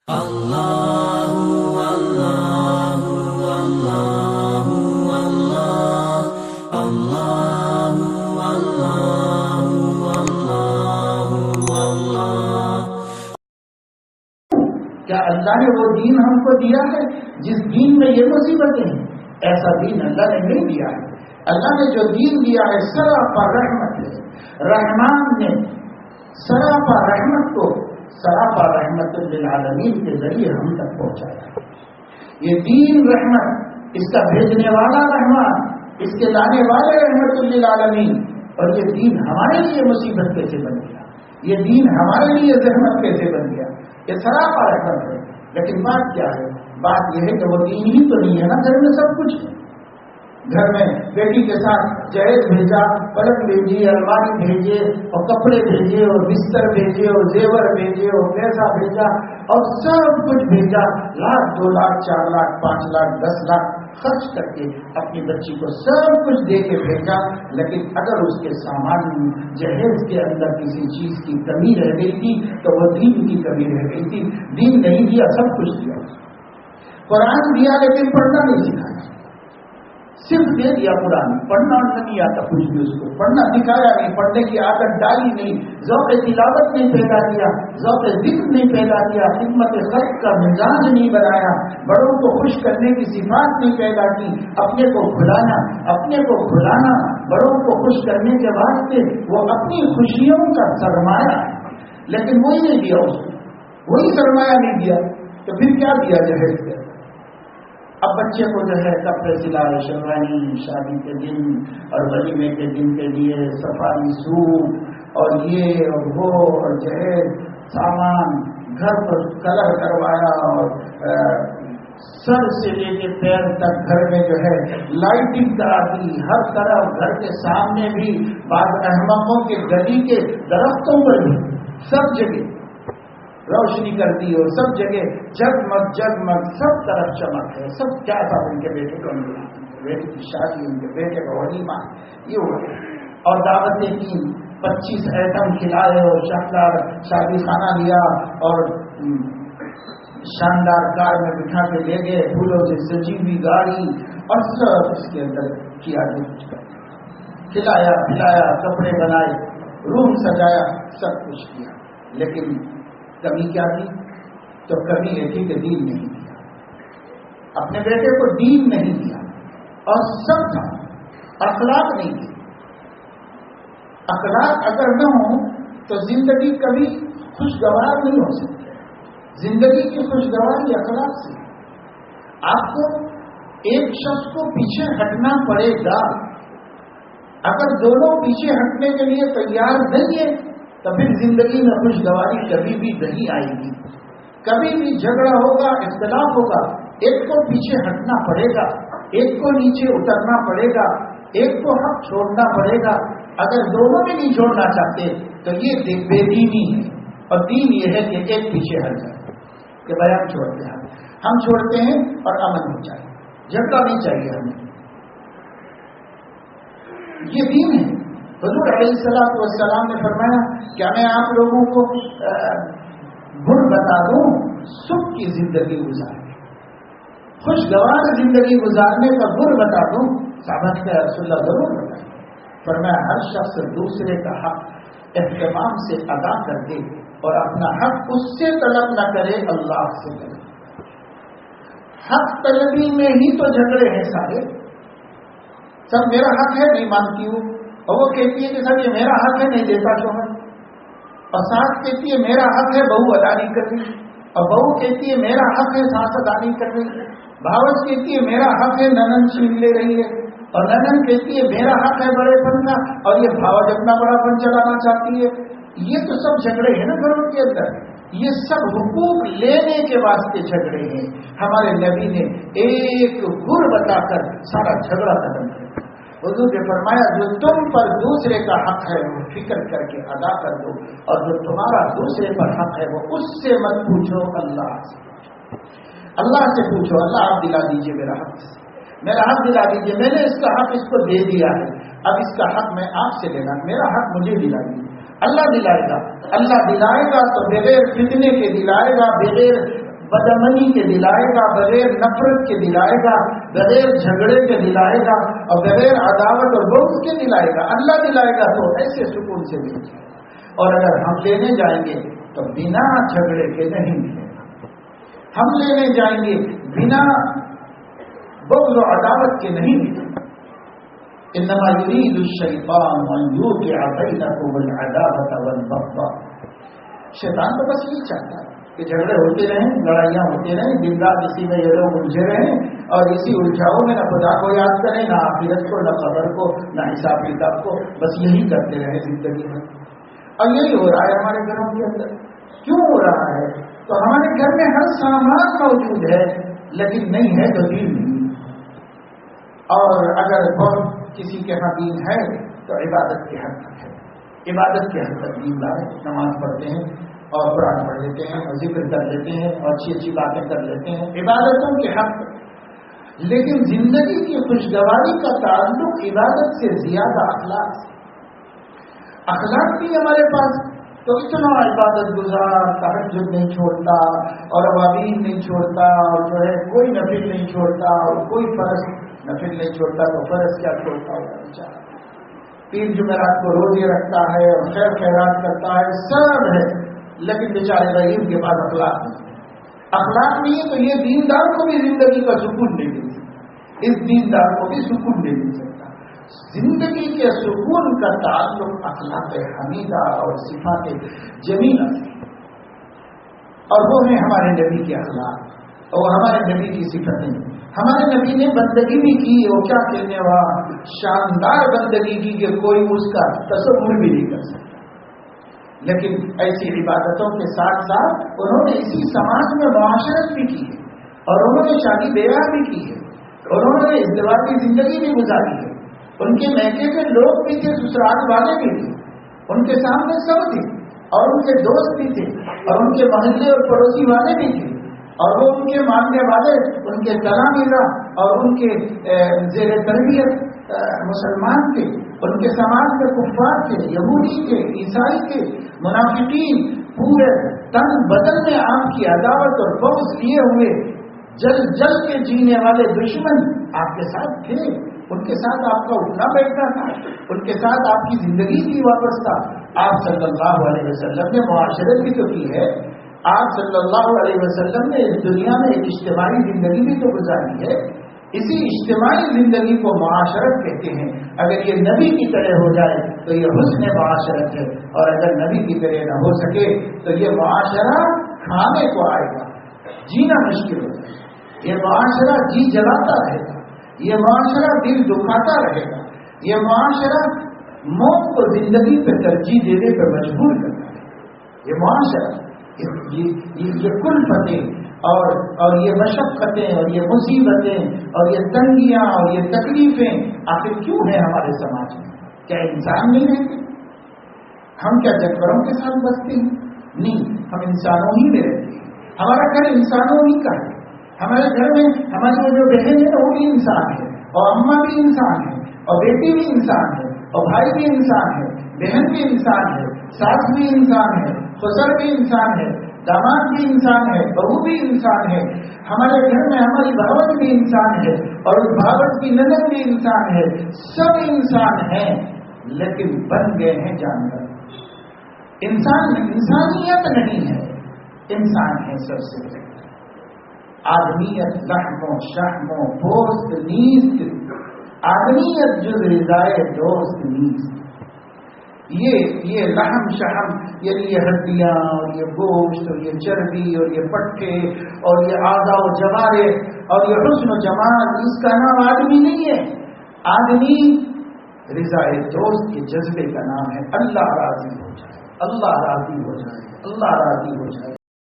کیا اللہ نے وہ دین ہم کو دیا ہے جس دین میں یہ مصیبتیں ہیں؟ ایسا دین اللہ نے نہیں دیا ہے. اللہ نے جو دین دیا ہے سراپا رحمت ہے. رحمان نے سراپا رحمت کو سراپا رحمت للعالمین کے ذریعے ہم تک پہنچایا. یہ دین رحمت, اس کا بھیجنے والا رحمان, اس کے لانے والے رحمت للعالمین. اور یہ دین ہمارے لیے مصیبت کیسے بن گیا, یہ دین ہمارے لیے زحمت کیسے بن گیا, یہ سراپا رحمت ہے. لیکن بات کیا ہے؟ بات یہ ہے کہ وہ دین ہی تو نہیں ہے نا, گھر میں سب کچھ ہے. گھر میں بیٹی کے ساتھ جہیز بھیجا, پلک بھیجی, الماری بھیجے, اور کپڑے بھیجے, اور بستر بھیجے, اور زیور بھیجے, اور پیسہ بھیجا, اور سب کچھ بھیجا. لاکھ, 2 لاکھ, 4 لاکھ, 5 لاکھ, 10 لاکھ خرچ کر کے اپنی بچی کو سب کچھ دے کے بھیجا. لیکن اگر اس کے سامان جہیز کے اندر کسی چیز کی کمی رہ گئی تھی تو وہ دین کی کمی رہ گئی تھی. دین نہیں دیا, سب کچھ دیا. قرآن دیا لیکن پڑھنا نہیں سکھایا, صرف دے دیا قرآن, پڑھنا نہیں آتا کچھ بھی. اس کو پڑھنا سکھایا نہیں, پڑھنے کی عادت ڈالی نہیں, ذوق تلاوت نہیں پیدا کیا, ذوق ذکر نہیں پیدا کیا, خدمت خلق کا مزاج نہیں بنایا, بڑوں کو خوش کرنے کی صفات نہیں پیدا کی, اپنے کو کھلانا بڑوں کو خوش کرنے کے واسطے وہ اپنی خوشیوں کا سرمایہ ہے. لیکن وہی نہیں دیا اس کو, وہی سرمایہ نہیں دیا تو پھر کیا دیا جہیز کے. اب بچے کو جو ہے کپڑے سلائے, شیروانی شادی کے دن اور ولیمے کے دن کے لیے صفائی سوٹ, اور یہ اور وہ, اور جہیز سامان, گھر پر کلر کروایا, اور سر سے لے کے پیر تک گھر میں جو ہے لائٹنگ کرا دی. ہر طرف گھر کے سامنے بھی, بعض احمقوں کے گلی کے درختوں پر بھی سب جگہ روشنی کر دی, اور سب جگہ جگمگ جگمگ, سب طرف چمک ہے. سب کیا تھا ان کے بیٹے کو ملا, بیٹے کی شادی, ان کے بیٹے کا ولیمہ, یہ ہوا. اور دعوتیں کی, 25 ایٹم کھلائے, اور شاندار شادی خانہ لیا, اور شاندار کار میں بٹھا کے لے گئے, پھولوں سے سجی ہوئی گاڑی, اور سب اس کے اندر کیا کچھ کر کھلایا پلایا, کپڑے بنائے, روم سجایا, سب کچھ کیا. لیکن کمی کیا تھی؟ تو کمی یہ تھی کہ دین نہیں دیا, اپنے بیٹے کو دین نہیں دیا. اور سب تھا, اخلاق نہیں دی. اخلاق اگر نہ ہو تو زندگی کبھی خوشگوار نہیں ہو سکتی. زندگی کی خوشگواری اخلاق سے. آپ کو ایک شخص کو پیچھے ہٹنا پڑے گا. اگر دونوں پیچھے ہٹنے کے لیے تیار نہیں ہے تو پھر زندگی میں خوشگواری کبھی بھی نہیں آئے گی. کبھی بھی جھگڑا ہوگا, اختلاف ہوگا, ایک کو پیچھے ہٹنا پڑے گا, ایک کو نیچے اترنا پڑے گا, ایک کو حق چھوڑنا پڑے گا. اگر دونوں بھی نہیں چھوڑنا چاہتے تو یہ بے دینی ہے. اور دین یہ ہے کہ ایک پیچھے ہٹ جائے کہ بھائی ہم چھوڑتے ہیں, ہم چھوڑتے ہیں اور امن ہو جائے, جھگڑا نہیں چاہیے ہمیں. یہ دین ہے. حضور علیہ السلام نے فرمایا, کیا میں آپ لوگوں کو گڑ بتا دوں سکھ کی زندگی گزارنے, خوشگوار زندگی گزارنے کا گڑ بتا دوں؟ صحابہ نے رسول اللہ ضرور بتائیں. فرمایا, ہر شخص دوسرے کا حق اہتمام سے ادا کر دے اور اپنا حق اس سے طلب نہ کرے, اللہ سے کرے. حق طلبی میں ہی تو جھگڑے ہیں سارے. سب میرا حق ہے نہیں مانتی ہوں, اور وہ کہتی ہے کہ سر یہ میرا حق ہے نہیں دیتا شوہر, اور ساس کہتی ہے میرا حق ہے بہو ادا نہیں کر رہی, اور بہو کہتی ہے میرا حق ہے ساس ادا نہیں کر رہی, بھاوج کہتی ہے میرا حق ہے ننند چھین لے رہی ہے, اور ننند کہتی ہے میرا حق ہے بڑے پن کا, اور یہ بھاوج اپنا بڑا پن چلانا چاہتی ہے. یہ تو سب جھگڑے ہیں نا گھروں کے اندر. یہ سب حقوق لینے کے واسطے جھگڑے ہیں. ہمارے نبی نے ایک گر بتا کر سارا جھگڑا ختم کیا. حضور نے فرمایا, جو تم پر دوسرے کا حق ہے وہ فکر کر کے ادا کر دو, اور جو تمہارا دوسرے پر حق ہے وہ اس سے مت پوچھو, اللہ سے پوچھو. اللہ سے پوچھو, اللہ آپ دلا دیجئے میرا حق, میرا حق دلا دیجئے. میں نے اس کا حق اس کو دے دیا ہے, اب اس کا حق میں آپ سے لینا, میرا حق مجھے دلا دیجیے. اللہ دلائے گا, اللہ دلائے گا تو بغیر فتنے کے دلائے گا, بغیر بدامنی کے دلائے گا، بغیر نفرت کے دلائے گا، بغیر جھگڑے کے دلائے گا، اور بغیر عداوت اور بغض کے دلائے گا. اللہ دلائے گا تو ایسے سکون سے ملے گا. اور اگر ہم لینے جائیں گے تو بنا جھگڑے کے نہیں ملے گا. ہم لینے جائیں گے بنا بغض و عداوت کے نہیں ملے گا. انما یرید الشیطان ان یوقع بینکم العداوۃ والبغضاء. شیطان تو بس یہی چاہتا ہے کہ جھگڑے ہوتے رہیں، لڑائیاں ہوتی رہیں، دن رات اسی میں یہ لوگ الجھے رہیں اور اسی الجھاؤ میں نہ خدا کو یاد کریں، نہ آخرت کو، نہ قبر کو، نہ حساب کتاب کو، بس یہی کرتے رہے زندگی میں. اور یہی ہو رہا ہے ہمارے گھروں کے اندر. کیوں ہو رہا ہے؟ تو ہمارے گھر میں ہر سامان موجود ہے لیکن نہیں ہے تو دین نہیں. اور اگر بہت کسی کے یہاں دین ہے تو عبادت کے حد تک ہے. عبادت کے حد تک دین لائے، نماز پڑھتے ہیں اور قرآن پڑھ لیتے ہیں اور ذکر کر لیتے ہیں اور اچھی اچھی باتیں کر لیتے ہیں، عبادتوں کے حد تک. لیکن زندگی کی خوشگواری کا تعلق عبادت سے زیادہ اخلاق سے. اخلاق بھی ہمارے پاس تو اتنا عبادت گزار، تہجد نہیں چھوڑتا اور اوابین نہیں چھوڑتا اور جو ہے کوئی نفل نہیں چھوڑتا اور کوئی فرض نفل نہیں چھوڑتا تو فرض کیا چھوڑتا ہوگا بیچارہ. پیر جمعرات کو روزے رکھتا ہے اور خیر خیرات کرتا ہے، سب ہے، لیکن بیچارے غریب کے پاس اخلاق نہیں. اخلاق نہیں ہے تو یہ دیندار کو بھی زندگی کا سکون نہیں مل سکتا، اس دیندار کو بھی سکون نہیں مل سکتا. زندگی کے سکون کا تعلق اخلاق حمیدہ اور صفات جمیلہ سے، اور وہ ہیں ہمارے نبی کے اخلاق اور ہمارے نبی کی صفتیں. ہمارے نبی نے بندگی بھی کی، وہ کیا کہنے والا شاندار بندگی کی کہ کوئی اس کا تصور بھی نہیں کر سکتا. لیکن ایسی عبادتوں کے ساتھ ساتھ انہوں نے اسی سماج میں معاشرت بھی کی ہے اور انہوں نے شادی بیاہ بھی کی ہے، انہوں نے ازدواجی زندگی بھی گزاری ہے. ان کے میکے کے لوگ بھی تھے، سسرال والے بھی تھے، ان کے سامنے سب تھے اور ان کے دوست بھی تھے اور ان کے محلے اور پڑوسی والے بھی تھے اور وہ ان کے ماننے والے، ان کے تلامذہ اور ان کے زیر تربیت مسلمان تھے. ان کے سماج میں کفار تھے، یہودی تھے، عیسائی تھے، منافقین، پورے تن بدن میں آپ کی عداوت اور بغض لیے ہوئے جل جل کے جینے والے دشمن آپ کے ساتھ تھے. ان کے ساتھ آپ کا اٹھنا بیٹھنا تھا، ان کے ساتھ آپ کی زندگی کی وابستہ. آپ صلی اللہ علیہ وسلم نے معاشرت بھی تو کی ہے. آپ صلی اللہ علیہ وسلم نے اس دنیا میں ایک اجتماعی زندگی بھی تو گزاری ہے. اسی اجتماعی زندگی کو معاشرت کہتے ہیں. اگر یہ نبی کی طرح ہو جائے تو یہ حسن معاشرت ہے، اور اگر نبی کی طرح نہ ہو سکے تو یہ معاشرہ کھانے کو آئے گا، جینا مشکل ہو جائے گا. یہ معاشرہ جی جلاتا رہے گا، یہ معاشرہ دل دکھاتا رہے گا، یہ معاشرہ موت کو زندگی پہ ترجیح دینے پہ مجبور کرتا ہے. یہ معاشرہ یہ کلفتیں اور یہ مشقتیں اور یہ مصیبتیں اور یہ تنگیاں اور یہ تکلیفیں آخر کیوں ہیں ہمارے سماج میں؟ کیا انسان نہیں رہتے؟ ہم کیا جانوروں کے ساتھ بستے ہیں؟ نہیں، ہم انسانوں ہی میں رہتے ہیں. ہمارا گھر انسانوں ہی کا ہے. ہمارے گھر میں ہماری وہ جو بہن ہے وہ بھی انسان ہے، اور اماں بھی انسان ہے، اور بیٹی بھی انسان ہے، اور بھائی بھی انسان ہے، بہن بھی انسان ہے، ساس بھی انسان ہے، سسر بھی انسان ہے، داماد بھی انسان ہے، بہو بھی انسان ہے. ہمارے گھر میں ہماری بھاوت بھی انسان ہے اور اس بھاوت کی نند بھی انسان ہے. سب انسان ہیں لیکن بن گئے ہیں جانور. انسانیت نہیں ہے، انسان ہے سب سے پہلے. آدمیت لحم و شحم و پوست نیست، آدمیت جز رضائے دوست نیست. یہ لحم شحم یعنی یہ ہڈیاں اور یہ گوشت اور یہ چربی اور یہ پٹھے اور یہ اعضاء و جوارے اور یہ حسن و جمال، اس کا نام آدمی نہیں ہے. آدمی رضائے دوست کے جذبے کا نام ہے. اللہ راضی ہو جائے، اللہ راضی ہو جائے، اللہ راضی ہو جائے.